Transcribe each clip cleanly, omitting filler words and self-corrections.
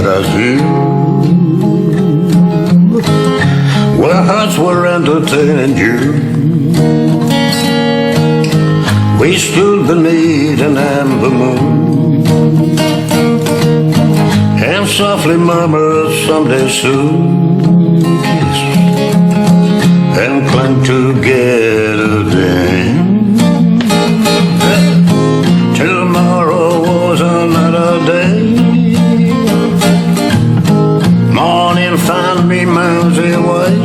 Brazil, where hearts were entertaining you. We stood beneath an amber moon and softly murmured someday soon, kissed and clung together then. Tomorrow was another day. Morning found me miles away,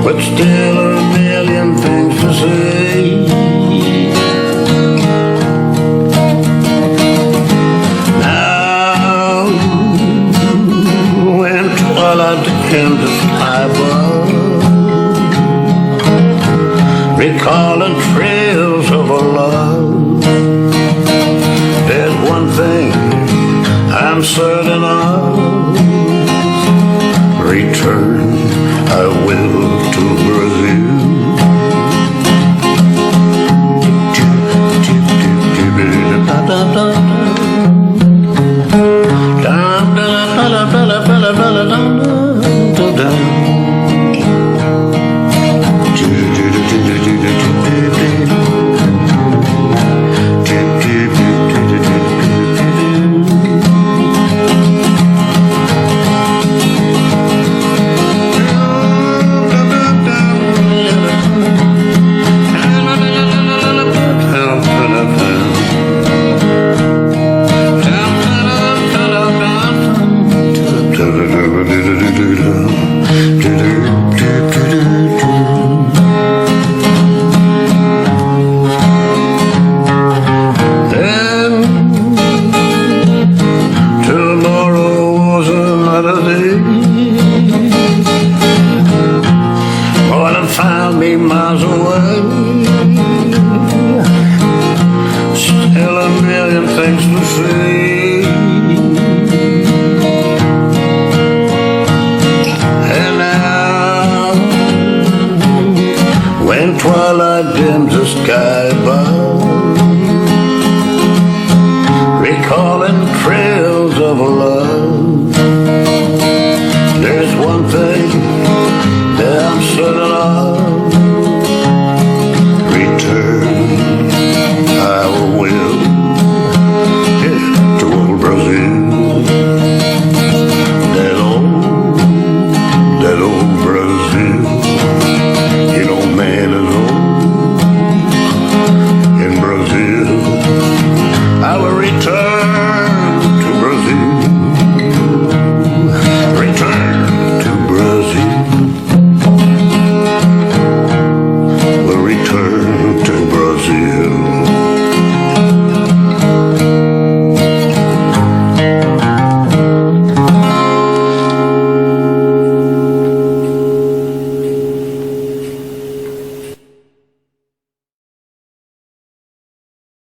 but still a million things to say. Now, when twilight came to sky above, recalling trails of our love, there's one thing I'm certain of: return I will to Brazil. Found me miles away, still a million things to say. And now, when twilight dims the sky above, recalling trails of love,